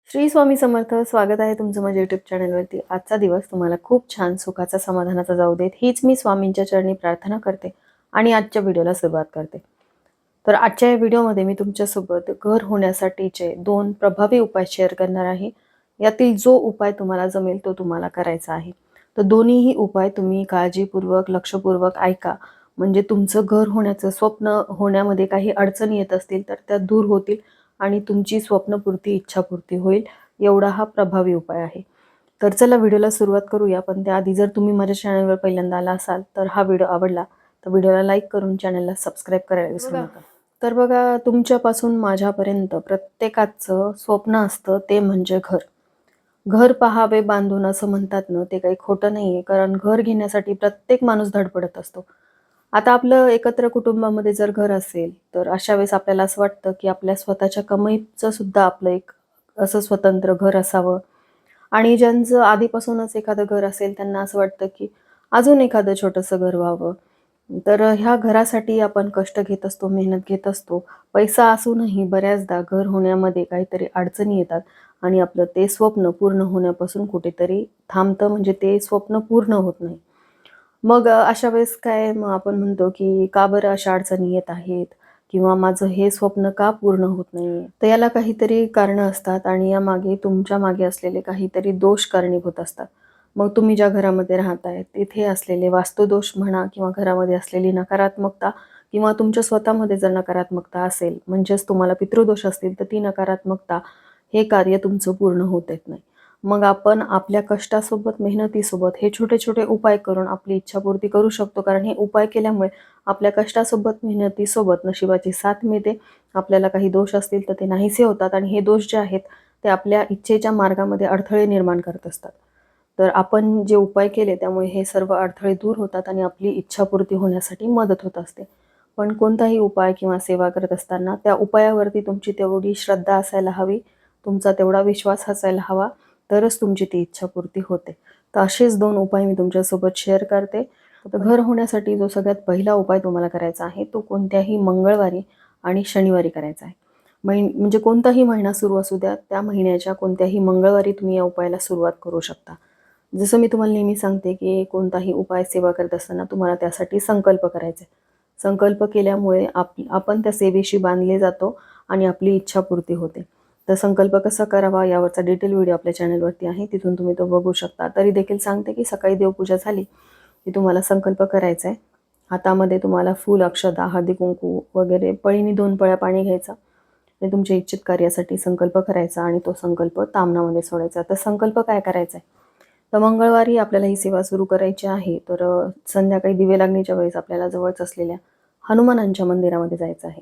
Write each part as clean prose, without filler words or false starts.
श्री स्वामी समर्थ. स्वागत आहे तुमचं माझ्या यूट्यूब चॅनलवरती. आजचा दिवस तुम्हाला खूप छान सुखाचा समाधानाचा जाऊ देत हीच मी स्वामींच्या चरणी प्रार्थना करते आणि आजच्या व्हिडिओला सुरुवात करते. तर आजच्या या व्हिडिओमध्ये मी तुमच्यासोबत घर होण्यासाठीचे 2 प्रभावी उपाय शेअर करणार आहे. यातील जो उपाय तुम्हाला जमेल तो तुम्हाला करायचा आहे. तर दोन्हीही उपाय तुम्ही काळजीपूर्वक लक्षपूर्वक ऐका, म्हणजे तुमचं घर होण्याचं स्वप्न होण्यामध्ये काही अडचणी येत असतील तर त्या दूर होतील आणि तुमची स्वप्नपूर्ती इच्छापूर्ती होईल. एवढा हा प्रभावी उपाय आहे. तर चला व्हिडिओला सुरुवात करूया. पण त्याआधी जर तुम्ही माझ्या चॅनलवर पहिल्यांदा आला असाल तर हा व्हिडिओ आवडला तर व्हिडिओला लाईक करून चॅनलला सबस्क्राईब करायला विसरू नका. तर बघा, तुमच्यापासून माझ्यापर्यंत प्रत्येकाचं स्वप्न असतं ते म्हणजे घर. घर पहावे बांधून असं म्हणतात ना, ते काही खोटं नाहीये. कारण घर घेण्यासाठी प्रत्येक माणूस धडपडत असतो. आता आपलं एकत्र कुटुंबामध्ये जर घर असेल तर अशा वेळेस आपल्याला असं वाटतं की आपल्या स्वतःच्या कमाईचं सुद्धा आपलं एक असं स्वतंत्र घर असावं. आणि ज्यांचं आधीपासूनच एखादं घर असेल त्यांना असं वाटतं की अजून एखादं छोटंसं घर व्हावं. तर ह्या घरासाठी आपण कष्ट घेत असतो, मेहनत घेत असतो. पैसा असूनही बऱ्याचदा घर होण्यामध्ये काहीतरी अडचणी येतात आणि आपलं ते स्वप्न पूर्ण होण्यापासून कुठेतरी थांबतं, म्हणजे ते स्वप्न पूर्ण होत नाही. मग अशा वेळेस काय मग आपण म्हणतो की का बरं अशा अडचणी येत आहेत किंवा माझं हे स्वप्न का पूर्ण होत नाहीये. तर याला काहीतरी कारणं असतात आणि यामागे तुमच्या मागे असलेले काहीतरी दोष कारणीभूत असतात. मग तुम्ही ज्या घरामध्ये राहताय तिथे असलेले वास्तुदोष म्हणा किंवा घरामध्ये असलेली नकारात्मकता किंवा तुमच्या स्वतःमध्ये जर नकारात्मकता असेल, म्हणजेच तुम्हाला पितृदोष असतील, तर ती नकारात्मकता हे कार्य तुमचं पूर्ण होत येत नाही. मग आपण आपल्या कष्टासोबत मेहनतीसोबत हे छोटे छोटे उपाय करून आपली इच्छापूर्ती करू शकतो. कारण हे उपाय केल्यामुळे आपल्या कष्टासोबत मेहनतीसोबत नशिबाची साथ मिळते. आपल्याला काही दोष असतील तर ते नाहीसे होतात आणि हे दोष जे आहेत ते आपल्या इच्छेच्या मार्गामध्ये अडथळे निर्माण करत असतात. तर आपण जे उपाय केले त्यामुळे हे सर्व अडथळे दूर होतात आणि आपली इच्छापूर्ती होण्यासाठी मदत होत असते. पण कोणताही उपाय किंवा सेवा करत असताना त्या उपायावरती तुमची तेवढी श्रद्धा असायला हवी, तुमचा तेवढा विश्वास असायला हवा, तरच तुमची ती इच्छापूर्ती होते. तर असेच 2 उपाय मी तुमच्यासोबत शेअर करते. तर घर होण्यासाठी जो सगळ्यात पहिला उपाय तुम्हाला करायचा आहे तो कोणत्याही मंगळवारी आणि शनिवारी करायचा आहे. म्हणजे कोणताही महिना सुरू असू द्या, त्या महिन्याच्या कोणत्याही मंगळवारी तुम्ही या उपायाला सुरुवात करू शकता. जसं मी तुम्हाला नेहमी सांगते की कोणताही उपाय सेवा करत असताना तुम्हाला त्यासाठी संकल्प करायचा आहे. संकल्प केल्यामुळे आपण त्या सेवेशी बांधले जातो आणि आपली इच्छापूर्ती होते. तर संकल्प कसा करावा यावरचा डिटेल व्हिडिओ आपल्या चॅनलवरती आहे, तिथून तुम्ही तो बघू शकता. तरी देखील सांगते की सकाळी देवपूजा झाली की तुम्हाला संकल्प करायचा आहे. हातामध्ये तुम्हाला फूल, अक्षता, हळदी-कुंकू वगैरे पळीने 2 पळ्या पाणी घ्यायचं आणि तुमच्या इच्छित कार्यासाठी संकल्प करायचा आणि तो संकल्प ताम्हणामध्ये सोडायचा. तर संकल्प काय करायचा आहे? तर मंगळवारी आपल्याला ही सेवा सुरू करायची आहे. तर संध्याकाळी दिवे लागणीच्या वेळेस आपल्याला जवळच असलेल्या हनुमानांच्या मंदिरामध्ये जायचं आहे.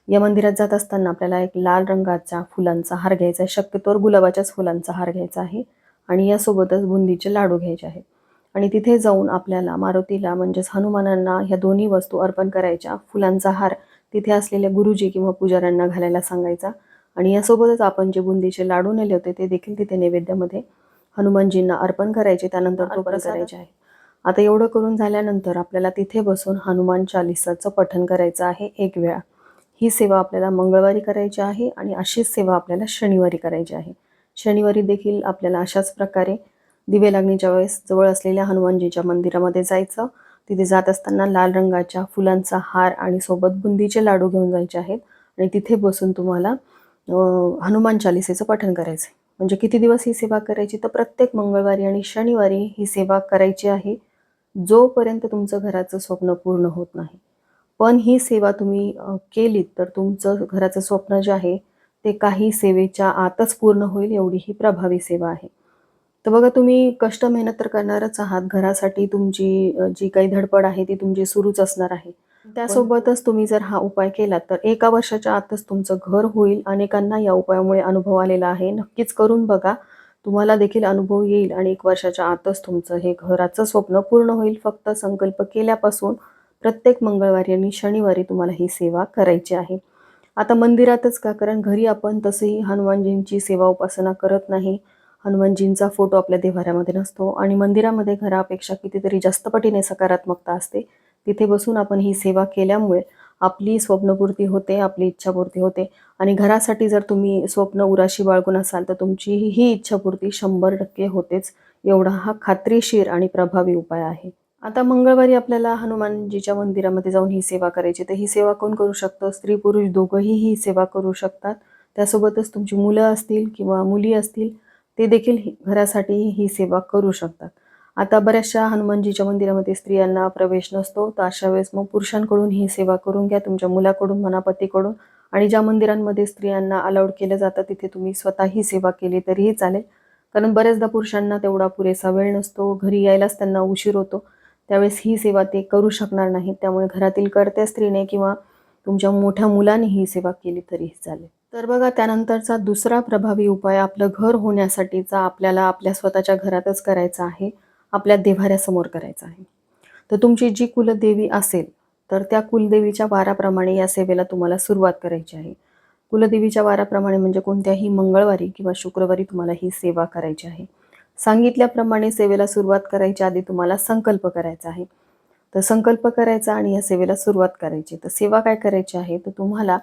या मंदिरात जात असताना आपल्याला एक लाल रंगाचा फुलांचा हार घ्यायचा आहे. शक्यतोवर गुलाबाच्याच फुलांचा हार घ्यायचा आहे आणि यासोबतच बुंदीचे लाडू घ्यायचे आहेत. आणि तिथे जाऊन आपल्याला मारुतीला म्हणजेच हनुमानांना ह्या दोन्ही वस्तू अर्पण करायच्या. फुलांचा हार तिथे असलेल्या गुरुजी किंवा पुजाऱ्यांना घालायला सांगायचा आणि यासोबतच आपण जे बुंदीचे लाडू नेले होते ते देखील तिथे नैवेद्यामध्ये हनुमानजींना अर्पण करायचे. त्यानंतर तो करायचे आहे. आता एवढं करून झाल्यानंतर आपल्याला तिथे बसून हनुमान चालीसाचं पठण करायचं आहे 1 वेळा. ही सेवा आपल्याला मंगळवारी करायची आहे आणि अशीच सेवा आपल्याला शनिवारी करायची आहे. शनिवारी देखील आपल्याला अशाच प्रकारे दिवे लागणीच्या वेळेस जवळ असलेल्या हनुमानजीच्या मंदिरामध्ये जायचं. तिथे जात असताना लाल रंगाच्या फुलांचा हार आणि सोबत बुंदीचे लाडू घेऊन जायचे आहेत आणि तिथे बसून तुम्हाला हनुमान चालीसेचं पठण करायचं आहे. म्हणजे किती दिवस ही सेवा करायची? तर प्रत्येक मंगळवारी आणि शनिवारी ही सेवा करायची आहे, जोपर्यंत तुमचं घराचं स्वप्न पूर्ण होत नाही. पण ही सेवा तुम्ही केलीत तर तुमचं घराचं स्वप्न जे आहे ते काही सेवेच्या आतच पूर्ण होईल, एवढी ही प्रभावी सेवा आहे. तर बघा, तुम्ही कष्ट मेहनत तर करणारच आहात. घरासाठी तुमची जी काही धडपड आहे ती तुमची सुरूच असणार आहे. त्यासोबतच तुम्ही जर हा उपाय केलात तर 1 वर्षाच्या आतच तुमचं घर होईल. अनेकांना या उपायामुळे अनुभव आलेला आहे. नक्कीच करून बघा. तुम्हाला देखील अनुभव येईल आणि 1 वर्षाच्या आतच तुमचं हे घराचं स्वप्न पूर्ण होईल. फक्त संकल्प केल्यापासून प्रत्येक मंगळवारी आणि शनिवारी तुम्हाला ही सेवा करायची आहे. आता मंदिरातच का? कारण घरी आपण तसेही हनुमानजींची सेवा उपासना करत नाही. हनुमानजींचा फोटो आपल्या देव्हाऱ्यामध्ये नसतो आणि मंदिरामध्ये घरापेक्षा कितीतरी जास्त पटीने सकारात्मकता असते. तिथे बसून आपण ही सेवा केल्यामुळे आपली स्वप्नपूर्ती होते, आपली इच्छापूर्ती होते. आणि घरासाठी जर तुम्ही स्वप्न उराशी बाळगून असाल तर तुमची ही इच्छापूर्ती 100% होतेच. एवढा हा खात्रीशीर आणि प्रभावी उपाय आहे. आता मंगळवारी आपल्याला हनुमानजीच्या मंदिरामध्ये जाऊन ही सेवा करायची. तर ही सेवा कोण करू शकतं? स्त्री-पुरुष दोघंही ही सेवा करू शकतात. त्यासोबतच तुमची मुलं असतील किंवा मुली असतील, ते देखील घरासाठी ही सेवा करू शकतात. आता बऱ्याचशा हनुमानजीच्या मंदिरामध्ये स्त्रियांना प्रवेश नसतो, तर अशा वेळेस मग पुरुषांकडून ही सेवा करून घ्या, तुमच्या मुलाकडून म्हणा, पतीकडून. आणि ज्या मंदिरांमध्ये स्त्रियांना अलाउड केलं जातं, तिथे तुम्ही स्वतः ही सेवा केली तरीही चालेल. कारण बऱ्याचदा पुरुषांना तेवढा पुरेसा वेळ नसतो, घरी यायलाच त्यांना उशीर होतो. त्यावेळेस ही सेवा ते करू शकणार नाहीत. त्यामुळे घरातील कर्त्या स्त्रीने किंवा तुमच्या मोठ्या मुलाने ही सेवा केली तरीही चालेल. तर बघा, त्यानंतरचा दुसरा प्रभावी उपाय आपलं घर होण्यासाठीचा आपल्याला आपल्या स्वतःच्या घरातच करायचा आहे. आपल्या देव्हाऱ्यासमोर करायचा आहे. तर तुमची जी कुलदेवी असेल, तर त्या कुलदेवीच्या वाराप्रमाणे या सेवेला तुम्हाला सुरुवात करायची आहे. कुलदेवीच्या वाराप्रमाणे म्हणजे कोणत्याही मंगळवारी किंवा शुक्रवारी तुम्हाला ही सेवा करायची आहे. सांगितल्याप्रमाणे सेवेला सुरुवात करायच्या आधी तुम्हाला संकल्प करायचा आहे. तर संकल्प करायचा आणि या सेवेला सुरुवात करायची. तर सेवा काय करायची आहे, तर तुम्हाला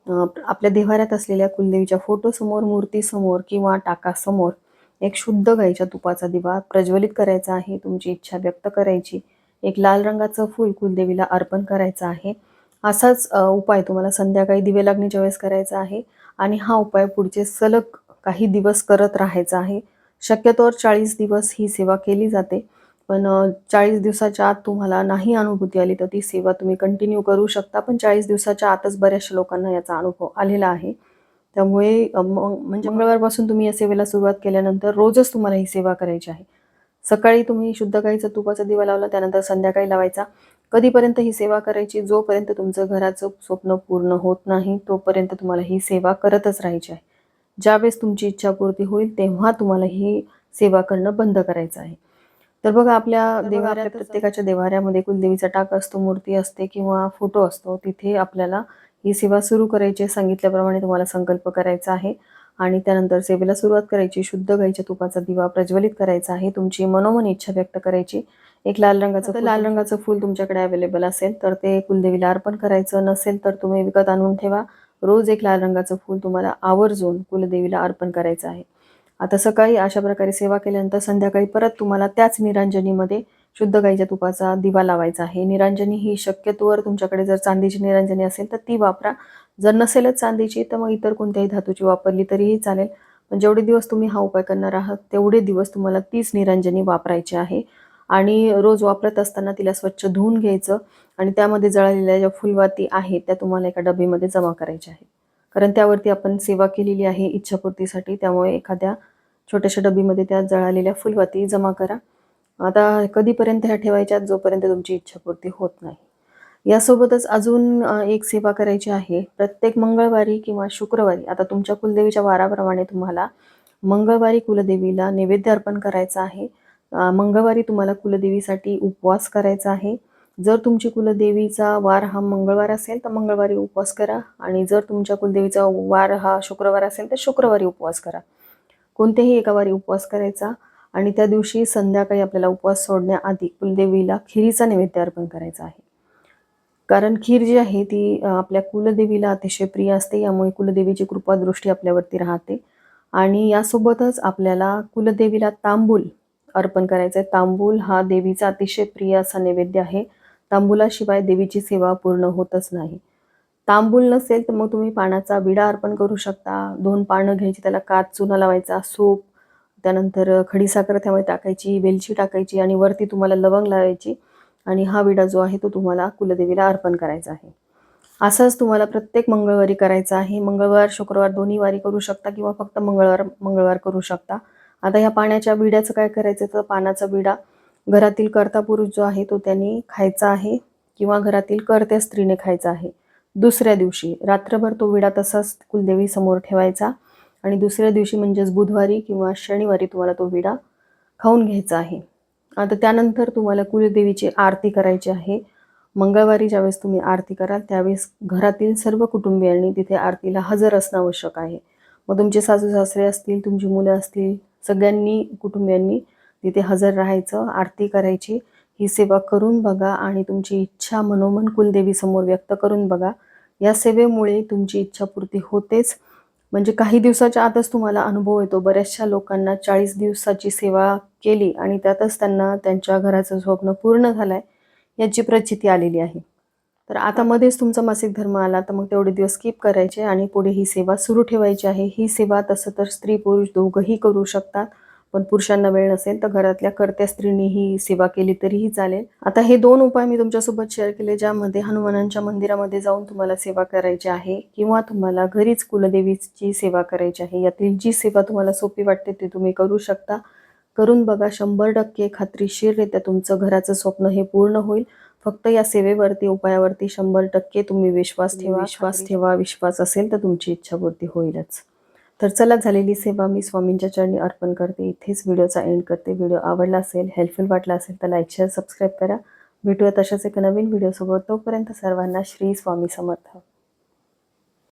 आपल्या देव्हाऱ्यात असलेल्या कुलदेवीच्या फोटोसमोर, मूर्तीसमोर किंवा टाकासमोर एक शुद्ध गाईच्या तुपाचा दिवा प्रज्वलित करायचा आहे. तुमची इच्छा व्यक्त करायची. एक लाल रंगाचं फूल कुलदेवीला अर्पण करायचं आहे. असाच उपाय तुम्हाला संध्याकाळी दिवे लागणीच्या वेळेस करायचा आहे आणि हा उपाय पुढचे सलग काही दिवस करत राहायचा आहे. शक्यतोवर 40 दिवस ही सेवा केली जाते. पण 40 दिवसाच्या आत तुम्हाला नाही अनुभूती आली तर ती सेवा तुम्ही कंटिन्यू करू शकता. पण 40 दिवसाच्या आतच बऱ्याचशा लोकांना याचा अनुभव आलेला आहे. त्यामुळे म्हणजे मंगळवारपासून तुम्ही या सेवेला सुरुवात केल्यानंतर रोजच तुम्हाला ही सेवा करायची आहे. सकाळी तुम्ही शुद्ध गाईचा तुपाचा दिवा लावला, त्यानंतर संध्याकाळी लावायचा. कधीपर्यंत ही सेवा करायची? जोपर्यंत तुमचं घराचं स्वप्न पूर्ण होत नाही, तोपर्यंत तुम्हाला ही सेवा करतच राहायची आहे. ज्यावेळेस तुमची इच्छापूर्ती होईल, तेव्हा तुम्हाला ही सेवा करणं बंद करायचं आहे. तर बघा, आपल्या देव्हाऱ्यात प्रत्येकाच्या देव्हाऱ्यामध्ये कुलदेवीचा टाक असतो, मूर्ती असते किंवा फोटो असतो. तिथे आपल्याला ही सेवा सुरू करायची. सांगितल्याप्रमाणे तुम्हाला संकल्प करायचा आहे आणि त्यानंतर सेवेला सुरुवात करायची. शुद्ध गाईच्या तुपाचा दिवा प्रज्वलित करायचा आहे. तुमची मनोमन इच्छा व्यक्त करायची. एक लाल रंगाचं फूल तुमच्याकडे अवेलेबल असेल तर ते कुलदेवीला अर्पण करायचं. नसेल तर तुम्ही विकत आणून ठेवा. रोज एक लाल रंगाचं फूल तुम्हाला आवर्जून कुलदेवीला अर्पण करायचं आहे. आता सकाळी अशा प्रकारे सेवा केल्यानंतर संध्याकाळी परत तुम्हाला त्याच निरांजनीमध्ये शुद्ध गाईच्या तुपाचा दिवा लावायचा आहे. निरांजनी ही शक्यतोवर तुमच्याकडे जर चांदीची निरांजनी असेल तर ती वापरा. जर नसेलच चांदीची तर मग इतर कोणत्याही धातूची वापरली तरीही चालेल. पण जेवढे दिवस तुम्ही हा उपाय करणार आहात तेवढे दिवस तुम्हाला तीच निरांजनी वापरायची आहे. आणि रोज वापरत असताना तिला स्वच्छ धुवून घ्यायचं आणि त्यामध्ये जळालेल्या ज्या फुलवाती आहेत त्या तुम्हाला एका डबीमध्ये जमा करायच्या आहेत. कारण त्यावरती आपण सेवा केलेली आहे इच्छापूर्तीसाठी. त्यामुळे एखाद्या छोट्याशा डबीमध्ये त्या जळालेल्या फुलवाती जमा करा. आता कधीपर्यंत ह्या ठेवायच्या? जोपर्यंत तुमची इच्छापूर्ती होत नाही. यासोबतच अजून एक सेवा करायची आहे. प्रत्येक मंगळवारी किंवा शुक्रवारी, आता तुमच्या कुलदेवीच्या वाराप्रमाणे तुम्हाला मंगळवारी कुलदेवीला नैवेद्य अर्पण करायचा आहे. मंगळवारी तुम्हाला कुलदेवीसाठी उपवास करायचा आहे. जर तुमची कुलदेवीचा वार हा मंगळवार असेल तर मंगळवारी उपवास करा आणि जर तुमच्या कुलदेवीचा वार हा शुक्रवार असेल तर शुक्रवारी उपवास करा. कोणत्याही एका वारी उपवास करायचा आणि त्या दिवशी संध्याकाळी आपल्याला उपवास सोडण्याआधी कुलदेवीला खिरीचा नैवेद्य अर्पण करायचा आहे. कारण खीर जी आहे ती आपल्या कुलदेवीला अतिशय प्रिय असते. यामुळे कुलदेवीची कृपादृष्टी आपल्यावरती राहते. आणि यासोबतच आपल्याला कुलदेवीला तांबूल अर्पण करायचं आहे. तांबूल हा देवीचा अतिशय प्रिय असा नैवेद्य आहे. तांबूलाशिवाय देवीची सेवा पूर्ण होतच नाही. तांबूल नसेल तर मग तुम्ही पानाचा विडा अर्पण करू शकता. 2 पानं घ्यायची, त्याला कात चुना लावायचा, सूप, त्यानंतर खडीसाखर त्यामध्ये टाकायची, वेलची टाकायची आणि वरती तुम्हाला लवंग लावायची आणि हा विडा जो आहे तो तुम्हाला कुलदेवीला अर्पण करायचा आहे. असंच तुम्हाला प्रत्येक मंगळवारी करायचं आहे. मंगळवार, शुक्रवार दोन्ही वारी करू शकता किंवा फक्त मंगळवार करू शकता. आता ह्या पाण्याच्या विड्याचं काय करायचं, तर पानाचा विडा घरातील कर्ता पुरुष जो आहे तो त्यांनी खायचा आहे किंवा घरातील कर्त्या स्त्रीने खायचा आहे. दुसऱ्या दिवशी रात्रभर तो विडा तसाच कुलदेवी समोर ठेवायचा आणि दुसऱ्या दिवशी म्हणजेच बुधवारी किंवा शनिवारी तुम्हाला तो विडा खाऊन घ्यायचा आहे. आता त्यानंतर तुम्हाला कुलदेवीची आरती करायची आहे. मंगळवारी ज्यावेळेस तुम्ही आरती कराल त्यावेळेस घरातील सर्व कुटुंबियांनी तिथे आरतीला हजर असणं आवश्यक आहे. मग तुमचे सासू सासरे असतील, तुमची मुलं असतील, सगळ्यांनी कुटुंबियांनी तिथे हजर राहायचं, आरती करायची. ही सेवा करून बघा आणि तुमची इच्छा मनोमन कुलदेवीसमोर व्यक्त करून बघा. या सेवेमुळे तुमची इच्छापूर्ती होतेच. म्हणजे काही दिवसाच्या आतच तुम्हाला अनुभव येतो. बऱ्याचशा लोकांना 40 दिवसाची सेवा केली आणि त्यातच त्यांना त्यांच्या घराचं स्वप्न पूर्ण झालंय याची प्रचिती आलेली आहे. तर आता मध्येच तुमचा मासिक धर्म आला तर मग तेवढे दिवस स्किप करायचे आणि पुढे ही सेवा सुरू ठेवायची आहे. ही सेवा तसं तर स्त्री पुरुष दोघंही करू शकतात. पण पुरुषांना वेळ नसेल तर घरातल्या कर्त्या स्त्रीनी ही सेवा केली तरीही चालेल. आता हे 2 उपाय मी तुमच्यासोबत शेअर केले, ज्यामध्ये हनुमानांच्या मंदिरामध्ये जाऊन तुम्हाला सेवा करायची आहे किंवा तुम्हाला घरीच कुलदेवीची सेवा करायची आहे. यातील जी सेवा तुम्हाला सोपी वाटते ती तुम्ही करू शकता. करून बघा. 100% खात्रीशीररित्या तुमचं घराचं स्वप्न हे पूर्ण होईल. फक्त या सेवेवरती, उपायावरती 100% तुम्ही विश्वास ठेवा. विश्वास असेल तर तुमची इच्छापूर्ती होईलच. तर चला, झालेली सेवा मी स्वामींच्या चरणी अर्पण करते. इथेच व्हिडिओचा एंड करते. व्हिडिओ आवडला असेल, हेल्पफुल वाटला असेल तर लाईक, शेअर, सबस्क्राईब करा. भेटूया तशाच एका नवीन व्हिडिओसोबत. तोपर्यंत सर्वांना श्री स्वामी समर्थ.